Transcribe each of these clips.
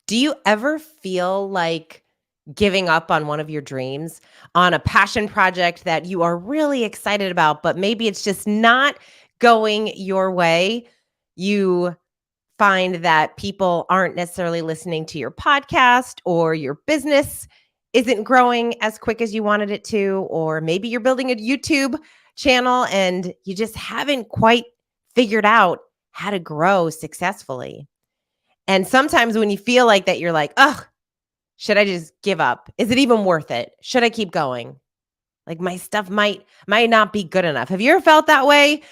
Do you ever feel like giving up on one of your dreams, on a passion project that you are really excited about, but maybe it's just not going your way? You find that people aren't necessarily listening to your podcast, or your business isn't growing as quick as you wanted it to, or maybe you're building a YouTube channel and you just haven't quite figured out how to grow successfully. And sometimes when you feel like that, you're like, ugh, should I just give up? Is it even worth it? Should I keep going? Like my stuff might not be good enough. Have you ever felt that way?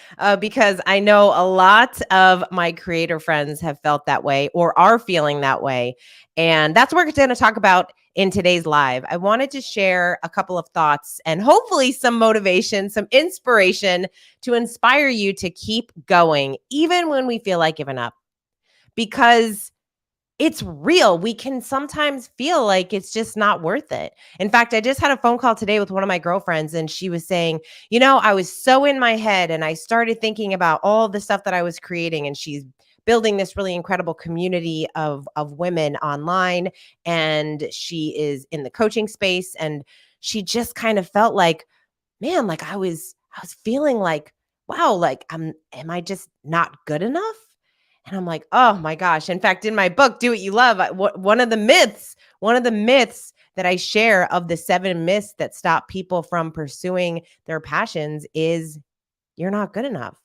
Because I know a lot of my creator friends have felt that way or are feeling that way. And that's what we're going to talk about in today's live. I wanted to share a couple of thoughts and hopefully some motivation, some inspiration to inspire you to keep going, even when we feel like giving up. Because it's real. We can sometimes feel like it's just not worth it. In fact, I just had a phone call today with one of my girlfriends, and she was saying, I was so in my head and I started thinking about all the stuff that I was creating. And she's building this really incredible community of women online. And she is in the coaching space. And she just kind of felt like, man, like I was feeling like, wow, like am I just not good enough? And I'm like, oh my gosh. In fact, in my book, Do What You Love, one of the myths that I share of the 7 myths that stop people from pursuing their passions is you're not good enough.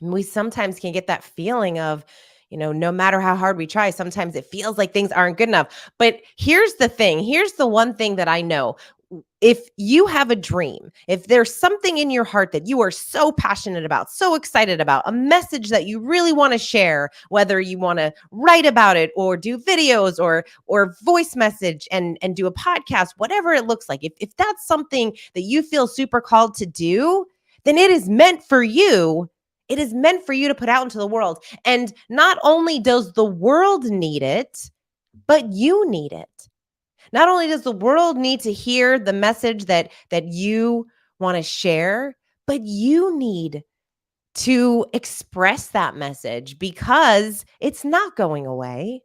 And we sometimes can get that feeling of, no matter how hard we try, sometimes it feels like things aren't good enough. But here's the thing. Here's the one thing that I know. If you have a dream, if there's something in your heart that you are so passionate about, so excited about, a message that you really want to share, whether you want to write about it or do videos or voice message and do a podcast, whatever it looks like, if that's something that you feel super called to do, then it is meant for you. It is meant for you to put out into the world. And not only does the world need it, but you need it. Not only does the world need to hear the message that you want to share, but you need to express that message because it's not going away.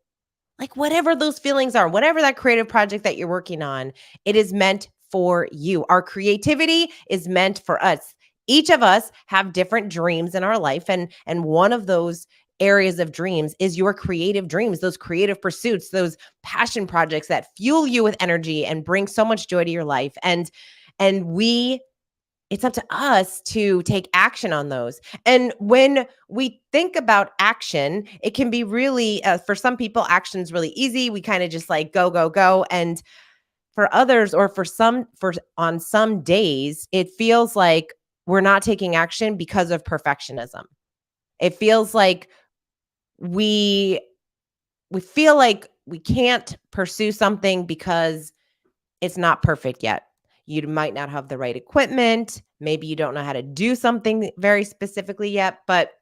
Like whatever those feelings are, whatever that creative project that you're working on, it is meant for you. Our creativity is meant for us. Each of us have different dreams in our life, and one of those areas of dreams is your creative dreams, those creative pursuits, those passion projects that fuel you with energy and bring so much joy to your life. And we it's up to us to take action on those. And when we think about action, it can be really, for some people, action's really easy. We kind of just like go, go, go. And for others, or for on some days, it feels like we're not taking action because of perfectionism. It feels like we we feel like we can't pursue something because it's not perfect yet. You might not have the right equipment. Maybe you don't know how to do something very specifically yet, but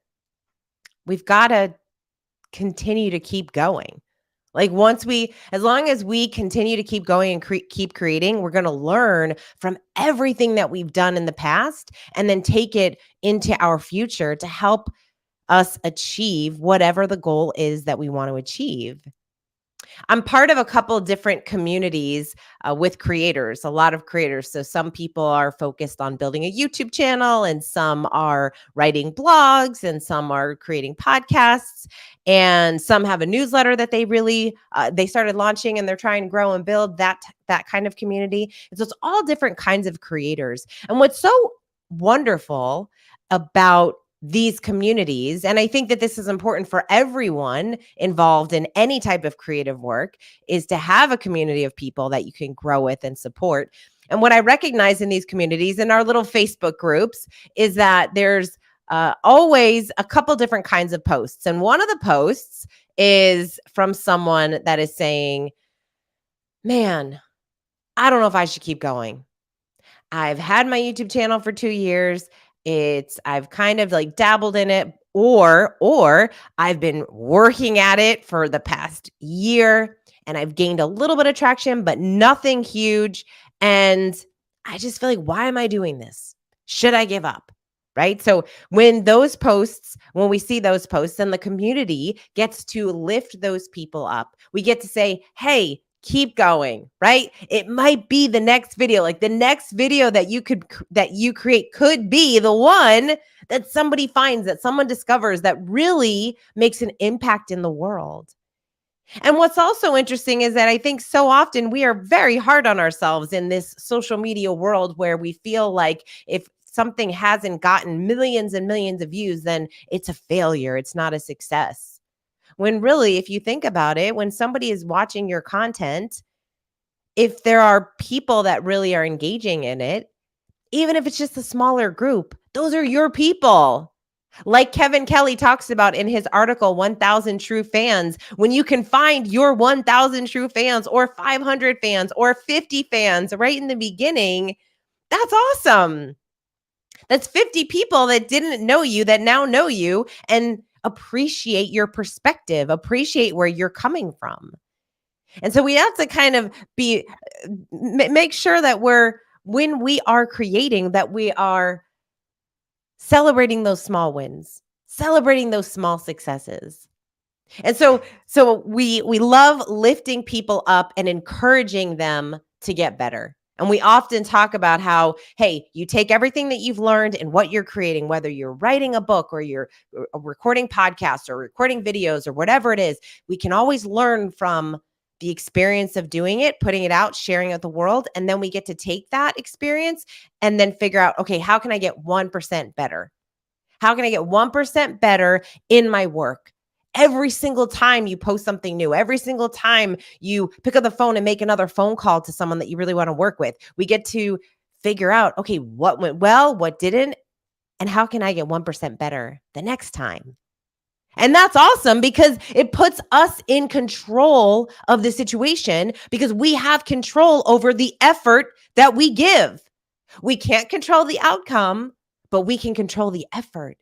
we've got to continue to keep going. Like as long as we continue to keep going and keep creating, we're going to learn from everything that we've done in the past and then take it into our future to help us achieve whatever the goal is that we want to achieve. I'm part of a couple different communities with creators, a lot of creators. So some people are focused on building a YouTube channel, and some are writing blogs, and some are creating podcasts, and some have a newsletter that they started launching, and they're trying to grow and build that kind of community. And so it's all different kinds of creators. And what's so wonderful about these communities, and I think that this is important for everyone involved in any type of creative work, is to have a community of people that you can grow with and support. And what I recognize in these communities, in our little Facebook groups, is that there's always a couple different kinds of posts. And one of the posts is from someone that is saying, man, I don't know if I should keep going. I've had my YouTube channel for 2 years. I've kind of like dabbled in it, or I've been working at it for the past year and I've gained a little bit of traction, but nothing huge. And I just feel like, why am I doing this? Should I give up? right? So when we see those posts and the community gets to lift those people up, we get to say, hey, keep going, right? It might be the next video, like the next video that you create could be the one that somebody finds, that someone discovers, that really makes an impact in the world. And what's also interesting is that I think so often we are very hard on ourselves in this social media world where we feel like if something hasn't gotten millions and millions of views, then it's a failure. It's not a success. When really, if you think about it, when somebody is watching your content, if there are people that really are engaging in it, even if it's just a smaller group, those are your people. Like Kevin Kelly talks about in his article, 1,000 True Fans, when you can find your 1,000 true fans or 500 fans or 50 fans right in the beginning, that's awesome. That's 50 people that didn't know you that now know you and appreciate your perspective, appreciate where you're coming from. And so we have to kind of make sure that when we are creating, that we are celebrating those small wins, celebrating those small successes. And so we love lifting people up and encouraging them to get better. And we often talk about how, hey, you take everything that you've learned and what you're creating, whether you're writing a book or you're recording podcasts or recording videos or whatever it is, we can always learn from the experience of doing it, putting it out, sharing it with the world. And then we get to take that experience and then figure out, okay, how can I get 1% better? How can I get 1% better in my work? Every single time you post something new, every single time you pick up the phone and make another phone call to someone that you really want to work with, we get to figure out, okay, what went well, what didn't, and how can I get 1% better the next time? And that's awesome because it puts us in control of the situation because we have control over the effort that we give. We can't control the outcome, but we can control the effort.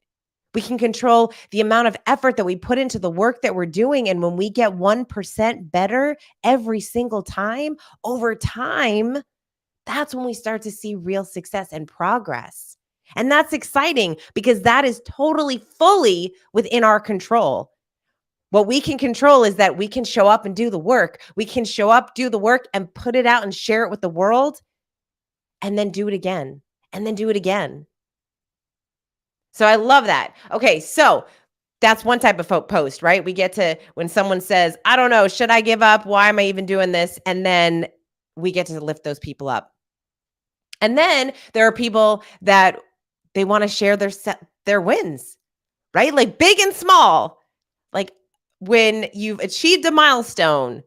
We can control the amount of effort that we put into the work that we're doing. And when we get 1% better every single time, over time, that's when we start to see real success and progress. And that's exciting because that is totally fully within our control. What we can control is that we can show up and do the work. We can show up, do the work, and put it out and share it with the world, and then do it again, and then do it again. So I love that. Okay, so that's one type of post, right? We get to when someone says, I don't know, should I give up? Why am I even doing this? And then we get to lift those people up. And then there are people that they want to share their wins, right? Like big and small. Like when you've achieved a milestone,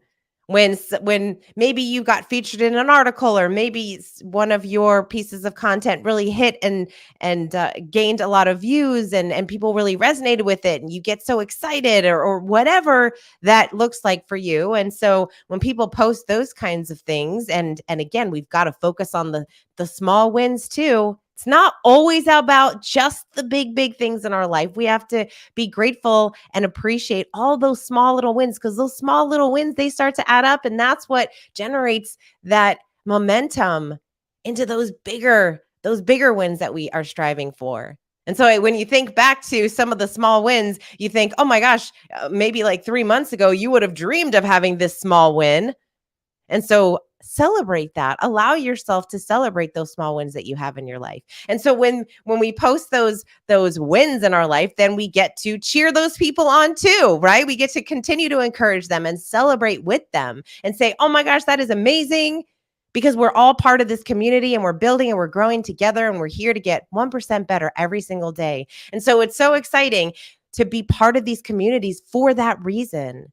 when maybe you got featured in an article, or maybe one of your pieces of content really hit and gained a lot of views, and people really resonated with it, and you get so excited, or whatever that looks like for you. And so when people post those kinds of things, and again, we've got to focus on the small wins too. It's not always about just the big things in our life. We have to be grateful and appreciate all those small little wins, because those small little wins, they start to add up, and that's what generates that momentum into those bigger wins that we are striving for. And so when you think back to some of the small wins, you think, oh my gosh, maybe like 3 months ago, you would have dreamed of having this small win. And so celebrate that. Allow yourself to celebrate those small wins that you have in your life. And so when we post those wins in our life, then we get to cheer those people on too, right? We get to continue to encourage them and celebrate with them and say, oh my gosh, that is amazing, because we're all part of this community, and we're building and we're growing together, and we're here to get 1% better every single day. And so it's so exciting to be part of these communities for that reason,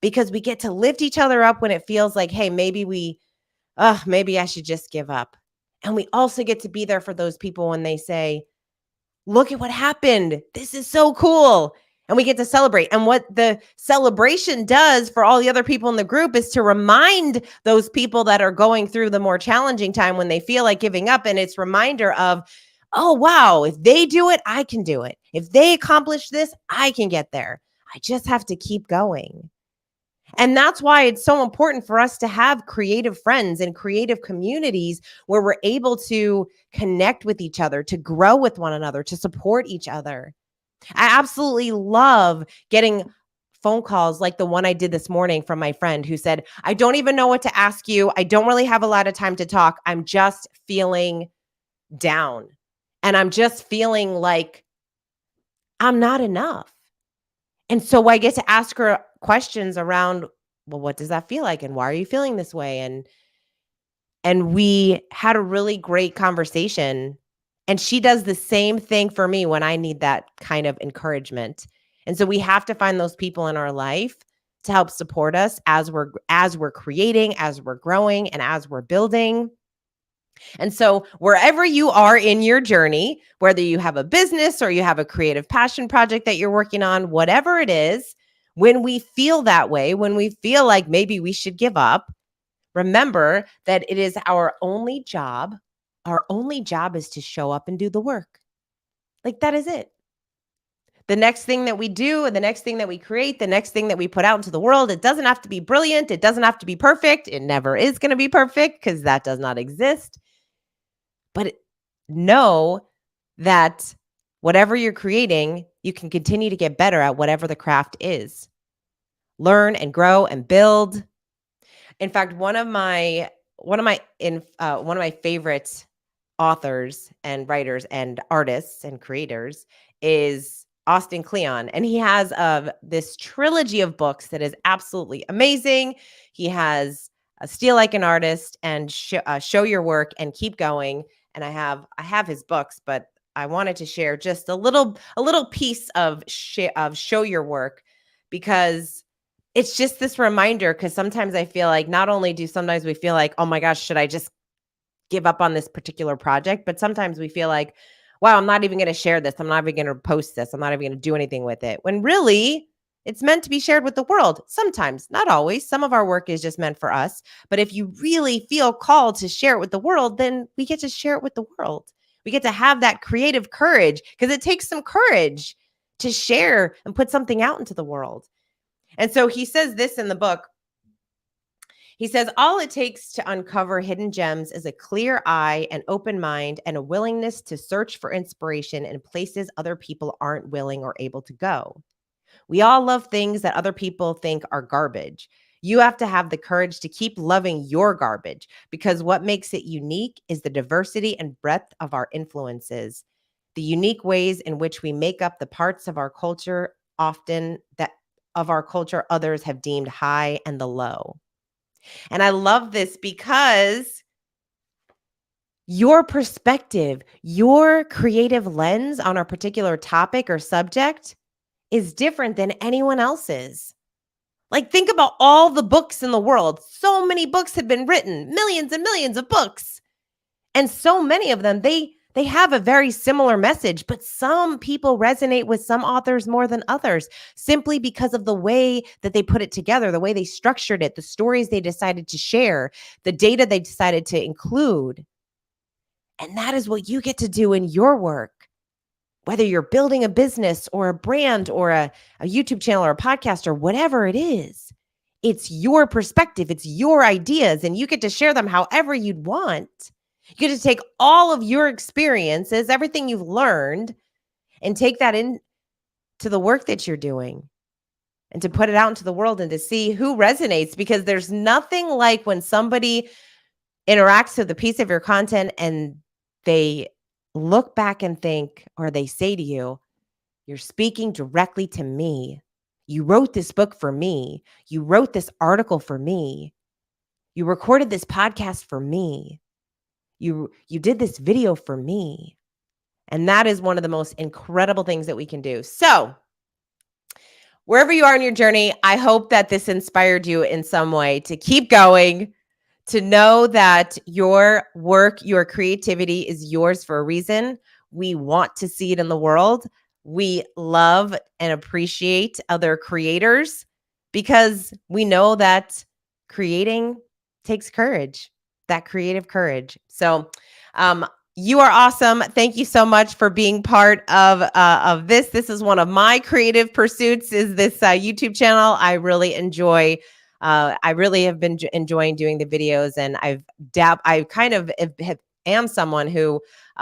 because we get to lift each other up when it feels like, hey, maybe I should just give up. And we also get to be there for those people when they say, look at what happened. This is so cool. And we get to celebrate. And what the celebration does for all the other people in the group is to remind those people that are going through the more challenging time when they feel like giving up. And it's a reminder of, oh, wow, if they do it, I can do it. If they accomplish this, I can get there. I just have to keep going. And that's why it's so important for us to have creative friends and creative communities where we're able to connect with each other, to grow with one another, to support each other. I absolutely love getting phone calls like the one I did this morning from my friend who said, I don't even know what to ask you. I don't really have a lot of time to talk. I'm just feeling down. And I'm just feeling like I'm not enough. And so I get to ask her questions around, well, what does that feel like? And why are you feeling this way? And we had a really great conversation. And she does the same thing for me when I need that kind of encouragement. And so we have to find those people in our life to help support us as we're creating, as we're growing, and as we're building. And so, wherever you are in your journey, whether you have a business or you have a creative passion project that you're working on, whatever it is, when we feel that way, when we feel like maybe we should give up, remember that it is our only job. Our only job is to show up and do the work. Like that is it. The next thing that we do, the next thing that we create, the next thing that we put out into the world, it doesn't have to be brilliant. It doesn't have to be perfect. It never is going to be perfect because that does not exist. But know that whatever you're creating, you can continue to get better at whatever the craft is. Learn and grow and build. In fact, one of my favorite authors and writers and artists and creators is Austin Kleon, and he has this trilogy of books that is absolutely amazing. He has Steal Like an Artist and Show Your Work and Keep Going. And I have his books, but I wanted to share just a little piece of Show Your Work because it's just this reminder. Because sometimes I feel like not only do sometimes we feel like, oh my gosh, should I just give up on this particular project? But sometimes we feel like, wow, I'm not even going to share this. I'm not even going to post this. I'm not even going to do anything with it. When really, it's meant to be shared with the world. Sometimes, not always. Some of our work is just meant for us. But if you really feel called to share it with the world, then we get to share it with the world. We get to have that creative courage because it takes some courage to share and put something out into the world. And so he says this in the book. He says, all it takes to uncover hidden gems is a clear eye, an open mind, and a willingness to search for inspiration in places other people aren't willing or able to go. We all love things that other people think are garbage. You have to have the courage to keep loving your garbage because what makes it unique is the diversity and breadth of our influences, the unique ways in which we make up the parts of our culture others have deemed high and the low. And I love this because your perspective, your creative lens on a particular topic or subject is different than anyone else's. Like, think about all the books in the world. So many books have been written, millions and millions of books. And so many of them, they have a very similar message, but some people resonate with some authors more than others simply because of the way that they put it together, the way they structured it, the stories they decided to share, the data they decided to include. And that is what you get to do in your work. Whether you're building a business or a brand or a YouTube channel or a podcast or whatever it is, it's your perspective, it's your ideas, and you get to share them however you'd want. You get to take all of your experiences, everything you've learned, and take that into the work that you're doing and to put it out into the world and to see who resonates, because there's nothing like when somebody interacts with a piece of your content and they look back and think, or they say to you, you're speaking directly to me. You wrote this book for me. You wrote this article for me. You recorded this podcast for me. You did this video for me. And that is one of the most incredible things that we can do. So, wherever you are in your journey, I hope that this inspired you in some way to keep going, to know that your work, your creativity is yours for a reason. We want to see it in the world. We love and appreciate other creators because we know that creating takes courage, that creative courage. So, You are awesome. Thank you so much for being part of this. This is one of my creative pursuits. Is this YouTube channel? I really enjoy. I really have been enjoying doing the videos, and I kind of am someone who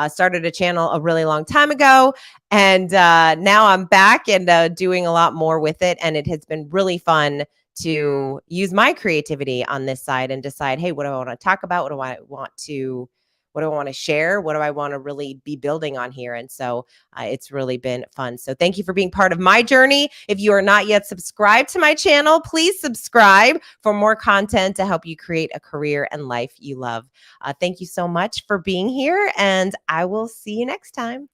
started a channel a really long time ago, and now I'm back and doing a lot more with it, and it has been really fun to use my creativity on this side and decide, hey, what do I want to talk about? What do I want to share? What do I want to really be building on here? And so it's really been fun. So thank you for being part of my journey. If you are not yet subscribed to my channel, please subscribe for more content to help you create a career and life you love. Thank you so much for being here, and I will see you next time.